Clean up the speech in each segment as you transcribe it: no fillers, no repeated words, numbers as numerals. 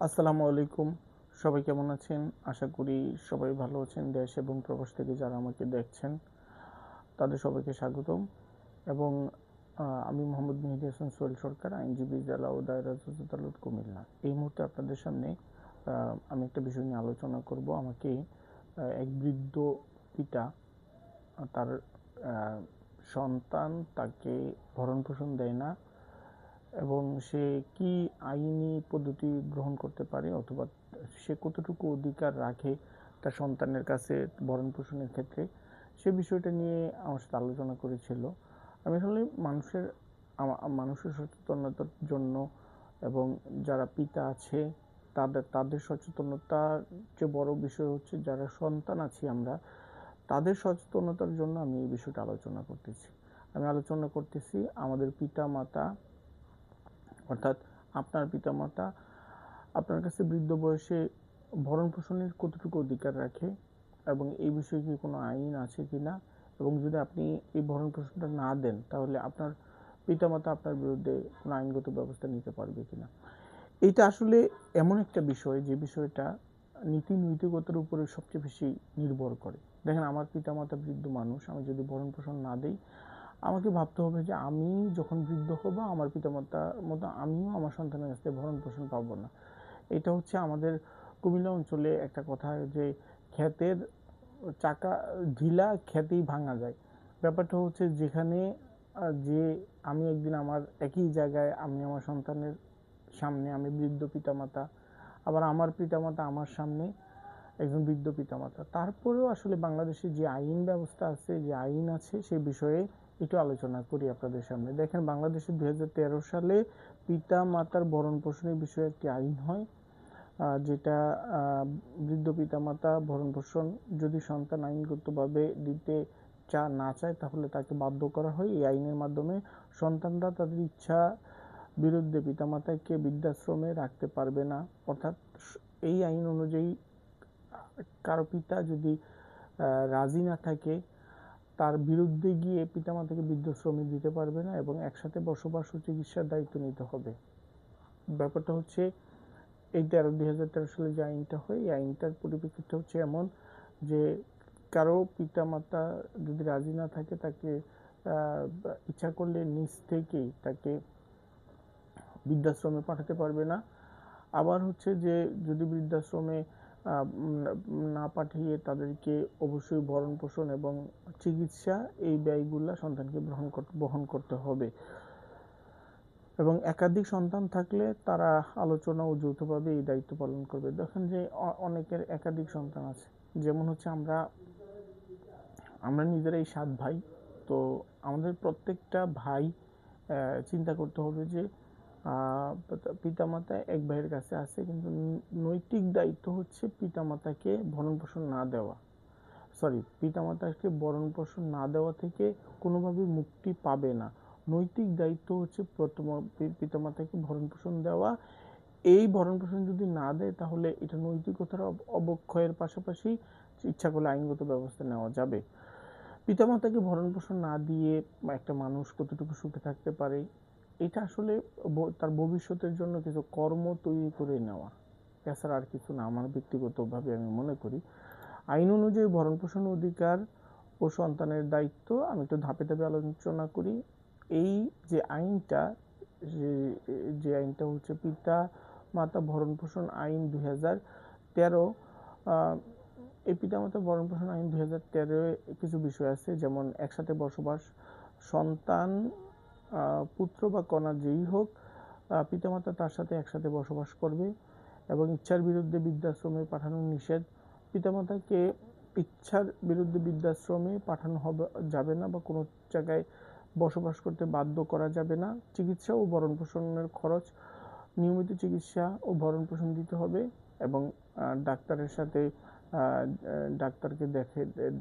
আসসালামু আলাইকুম। সবাই কেমন আছেন? আশা করি সবাই ভালো আছেন। দেশ এবং প্রবাস থেকে যারা আমাকে দেখছেন তাদের সবাইকে স্বাগতম। এবং আমি মোহাম্মদ মেহেদী হাসান সোহেল সরকার, আইনজীবী, জেলা ও দায়রা জজ আদালত, কুমিল্লা। এই মুহূর্তে আপনাদের সামনে আমি একটা বিষয় নিয়ে আলোচনা করব। আমাকে এক বৃদ্ধ পিতা তার সন্তান তাকে ভরণ-পোষণ দেয় না এবং সে কি আইনি পদ্ধতি গ্রহণ করতে পারে, অথবা সে কতটুকু অধিকার রাখে তার সন্তানের কাছে ভরণ-পোষণের ক্ষেত্রে, সে বিষয়টা নিয়ে আমার সাথে আলোচনা করেছিল। আমি আসলে মানুষের সচেতনতার জন্য এবং যারা পিতা আছে তাদের সচেতনতার চেয়ে বড় বিষয় হচ্ছে যারা সন্তান আছি আমরা, তাদের সচেতনতার জন্য আমি এই বিষয়টা আলোচনা করতেছি। আমি আলোচনা করতেছি আমাদের পিতা-মাতা, অর্থাৎ আপনার পিতামাতা আপনার কাছে বৃদ্ধ বয়সে ভরণ পোষণের কতটুকু অধিকার রাখে এবং এই বিষয়ে কি কোনো আইন আছে কিনা, এবং যদি আপনি এই ভরণ পোষণটা না দেন তাহলে আপনার পিতামাতা আপনার বিরুদ্ধে কোনো আইনগত ব্যবস্থা নিতে পারবে কিনা। এইটা আসলে এমন একটা বিষয় যে বিষয়টা নীতি নৈতিকতার উপরে সবচেয়ে বেশি নির্ভর করে। দেখেন, আমার পিতামাতা বৃদ্ধ মানুষ, আমি যদি ভরণ পোষণ না দিই, আমাকে ভাবতে হবে যে আমি যখন বৃদ্ধ হব আমার পিতামাতার মতো আমিও আমার সন্তানের কাছ থেকে ভরণ পোষণ পাবো না। এটা হচ্ছে আমাদের কুমিল্লা অঞ্চলে একটা কথা, যে ক্ষেতের চাকা ঢিলা ক্ষেতেই ভাঙা যায়। ব্যাপারটা হচ্ছে যেখানে যে আমি একদিন আমার একই জায়গায় আমি আমার সন্তানের সামনে আমি বৃদ্ধ পিতামাতা, আবার আমার পিতামাতা আমার সামনে একজন বৃদ্ধ পিতামাতা, তারপরেও আসলে বাংলাদেশে যে আইন ব্যবস্থা আছে, যে আইন আছে, সে বিষয়ে একটু আলোচনা করি আপনাদের সামনে। দেখেন, বাংলাদেশে 2013 সালে পিতা মাতার ভরণ পোষণের বিষয়ে একটি আইন হয়, যেটা বৃদ্ধ পিতামাতা ভরণ পোষণ যদি সন্তান আইনগতভাবে দিতে না চায় তাহলে তাকে বাধ্য করা হয়। এই আইনের মাধ্যমে সন্তানরা তাদের ইচ্ছা বিরুদ্ধে পিতামাতাকে বৃদ্ধাশ্রমে রাখতে পারবে না। অর্থাৎ এই আইন অনুযায়ী কারো পিতা যদি রাজি না থাকে, তার বিরুদ্ধে গিয়ে পিতামাতাকে বৃদ্ধাশ্রমে দিতে পারবে না এবং একসাথে বসবাস ও চিকিৎসার দায়িত্ব নিতে হবে। ব্যাপারটা হচ্ছে এই 2013 সালে যে আইনটা হয়, এই আইনটার পরিপ্রেক্ষিতে হচ্ছে এমন যে কারো পিতামাতা যদি রাজি না থাকে তাকে ইচ্ছা করলে নিজ থেকেই তাকে বৃদ্ধাশ্রমে পাঠাতে পারবে না। আবার হচ্ছে যে যদি বৃদ্ধাশ্রমে না পাঠিয়ে তাদেরকে অবশ্যই ভরণ পোষণ এবং চিকিৎসা এই ব্যয়গুলা সন্তানকে বহন করতে হবে। এবং একাধিক সন্তান থাকলে তারা আলোচনা ও যৌথভাবে এই দায়িত্ব পালন করবে। দেখেন যে অনেকের একাধিক সন্তান আছে, যেমন হচ্ছে আমরা আমরা নিজেরাই 7 ভাই। তো আমাদের প্রত্যেকটা ভাই চিন্তা করতে হবে যে পিতামাতা এক ভাইয়ের কাছে আছে, কিন্তু নৈতিক দায়িত্ব হচ্ছে পিতামাতাকে ভরণ পোষণ না দেওয়া, পিতামাতাকে ভরণ পোষণ না দেওয়া থেকে কোনোভাবেই মুক্তি পাবে না। নৈতিক দায়িত্ব হচ্ছে প্রথম পিতামাতাকে ভরণ পোষণ দেওয়া। এই ভরণ পোষণ যদি না দেয় তাহলে এটা নৈতিকতার অবক্ষয়ের পাশাপাশি ইচ্ছা করলে আইনগত ব্যবস্থা নেওয়া যাবে। পিতামাতাকে ভরণ পোষণ না দিয়ে একটা মানুষ কতটুকু সুখে থাকতে পারে, এটা আসলে তার ভবিষ্যতের জন্য কিছু কর্ম তৈরি করে নেওয়া, এছাড়া আর কিছু না, আমার ব্যক্তিগতভাবে আমি মনে করি। আইন অনুযায়ী ভরণ পোষণ অধিকার ও সন্তানের দায়িত্ব আমি একটু ধাপে ধাপে আলোচনা করি। এই যে আইনটা, যে আইনটা হচ্ছে পিতা মাতা ভরণ পোষণ আইন 2013। এই পিতামাতা ভরণ পোষণ আইন 2013 কিছু বিষয় আছে, যেমন একসাথে বসবাস। সন্তান পুত্র বা কন্যা যেই হোক, পিতামাতা তার সাথে একসাথে বসবাস করবে এবং ইচ্ছার বিরুদ্ধে বৃদ্ধাশ্রমে পাঠানো নিষেধ। পিতামাতাকে ইচ্ছার বিরুদ্ধে বৃদ্ধাশ্রমে পাঠানো যাবে না বা কোনো জায়গায় বসবাস করতে বাধ্য করা যাবে না। চিকিৎসা ও ভরণ পোষণের খরচ নিয়মিত চিকিৎসা ও ভরণ পোষণ দিতে হবে এবং ডাক্তারের সাথে ডাক্তারকে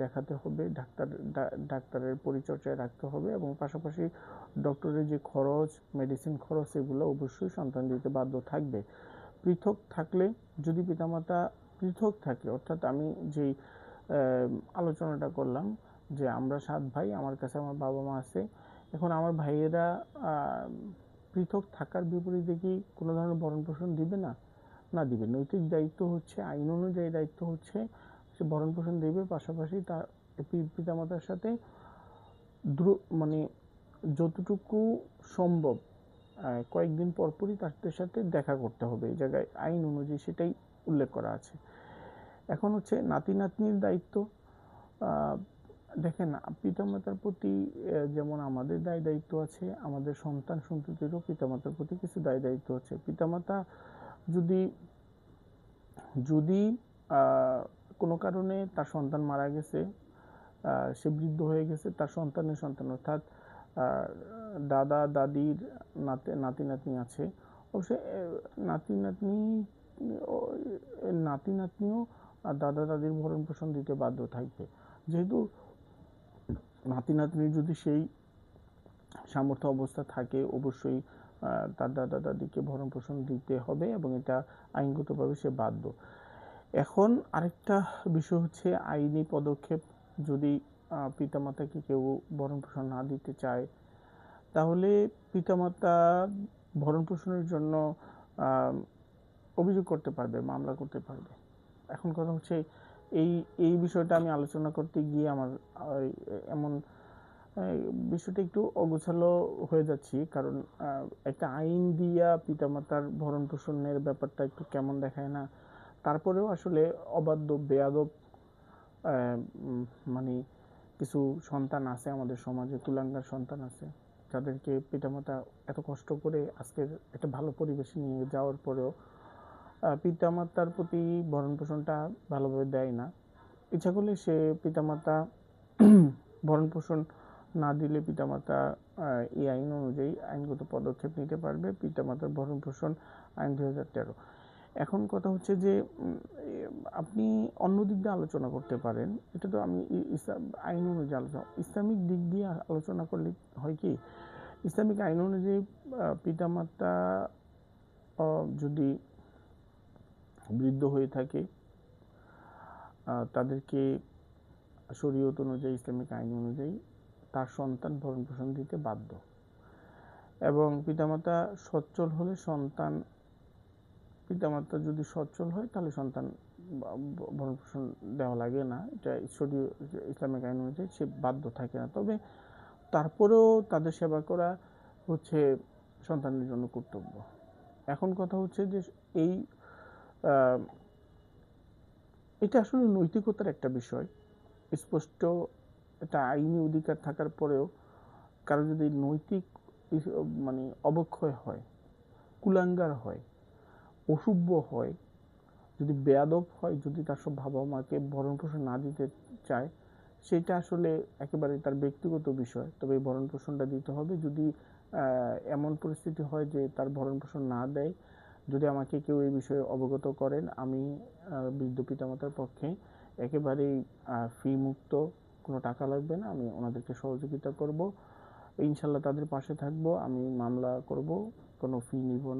দেখাতে হবে, ডাক্তারের পরিচর্যায় রাখতে হবে এবং পাশাপাশি ডক্টরের যে খরচ, মেডিসিন খরচ, এগুলো অবশ্যই সন্তান দিতে বাধ্য থাকবে। পৃথক থাকলে, যদি পিতামাতা পৃথক থাকে, অর্থাৎ আমি যেই আলোচনাটা করলাম যে আমরা 7 ভাই, আমার কাছে আমার বাবা মা আছে, এখন আমার ভাইয়েরা পৃথক থাকার বিপরীতে কি কোনো ধরনের ভরণ পোষণ দিবে না? না দিবে। নৈতিক দায়িত্ব হচ্ছে, আইন অনুযায়ী দায়িত্ব হচ্ছে সে ভরণ পোষণ দেবে, পাশাপাশি তার পিতামাতার সাথে মানে যতটুকু সম্ভব কয়েকদিন পরপরই তাদের সাথে দেখা করতে হবে। এই জায়গায় আইন অনুযায়ী সেটাই উল্লেখ করা আছে। এখন হচ্ছে নাতি নাতনির দায়িত্ব। দেখেন, পিতামাতার প্রতি যেমন আমাদের দায় দায়িত্ব আছে, আমাদের সন্তান সন্ততিরও পিতামাতার প্রতি কিছু দায় দায়িত্ব আছে। পিতামাতা যদি যদি কোনো কারণে তার সন্তান মারা গেছে, সে বৃদ্ধ হয়ে গেছে, তার সন্তানের সন্তান অর্থাৎ দাদা দাদির নাতি নাতনি আছে, অবশ্যই নাতি নাতনিও দাদা দাদির ভরণ পোষণ দিতে বাধ্য থাকবে। যেহেতু নাতি নাতনির যদি সেই সামর্থ্য অবস্থা থাকে, অবশ্যই তার দাদা দাদিকে ভরণ পোষণ দিতে হবে এবং এটা আইনগতভাবে সে বাধ্য। এখন আরেকটা বিষয় হচ্ছে আইনি পদক্ষেপ। যদি পিতামাতাকে কেউ ভরণ পোষণ না দিতে চায়, তাহলে পিতামাতা ভরণ পোষণের জন্য অভিযোগ করতে পারবে, মামলা করতে পারবে। এখন কথা হচ্ছে এই বিষয়টা আমি আলোচনা করতে গিয়ে আমার এমন বিষয়টা একটু অগোছালো হয়ে যাচ্ছি, কারণ একটা আইন দিয়া পিতামাতার ভরণ পোষণের ব্যাপারটা একটু কেমন দেখায় না? তারপরেও আসলে অবাধ্য বেয়াদব মানে কিছু সন্তান আছে আমাদের সমাজে, কুলাঙ্গার সন্তান আছে, যাদেরকে পিতামাতা এত কষ্ট করে আজকের একটা ভালো পরিবেশে নিয়ে যাওয়ার পরেও পিতামাতার প্রতি ভরণ পোষণটা ভালোভাবে দেয় না। ইচ্ছা করলে সে পিতামাতা ভরণ পোষণ না দিলে পিতামাতা এই আইন অনুযায়ী আইনগত পদক্ষেপ নিতে পারবে। পিতামাতার ভরণ পোষণ আইন 2013। এখন কথা হচ্ছে যে আপনি অন্য দিক দিয়ে আলোচনা করতে পারেন। এটা তো আমি আইন অনুযায়ী আলোচনা, ইসলামিক দিক দিয়ে আলোচনা করলে হয় কি, ইসলামিক আইন অনুযায়ী পিতামাতা যদি বৃদ্ধ হয়ে থাকে, তাদেরকে শরীয়ত অনুযায়ী, ইসলামিক আইন অনুযায়ী তার সন্তান ভরণ পোষণ দিতে বাধ্য। এবং পিতামাতা সচ্ছল হলে পিতামাতা যদি সচ্ছল হয় তাহলে সন্তান ভরণ পোষণ দেওয়া লাগে না, এটা শরীয় ইসলামিক আইন অনুযায়ী সে বাধ্য থাকে না। তবে তারপরেও তাদের সেবা করা হচ্ছে সন্তানের জন্য কর্তব্য। এখন কথা হচ্ছে যে এটা আসলে নৈতিকতার একটা বিষয়। স্পষ্ট একটা আইনি অধিকার থাকার পরেও কারো যদি নৈতিক মানে অবক্ষয় হয়, কুলাঙ্গার হয়, অসভ্য হয়, যদি বেয়াদব হয়, যদি তার সব বাবা মাকে ভরণ পোষণ না দিতে চায়, সেটা আসলে একেবারে তার ব্যক্তিগত বিষয়। তবে এই ভরণ পোষণটা দিতে হবে। যদি এমন পরিস্থিতি হয় যে তার ভরণ পোষণ না দেয়, যদি আমাকে কেউ এই বিষয়ে অবগত করেন, আমি বৃদ্ধ পিতামাতার পক্ষে একেবারেই ফি মুক্ত, কোনো টাকা লাগবে না, আমি ওনাদেরকে সহযোগিতা করব, ইনশাল্লাহ তাদের পাশে থাকবো, আমি মামলা করব, কোনো ফি নিব না।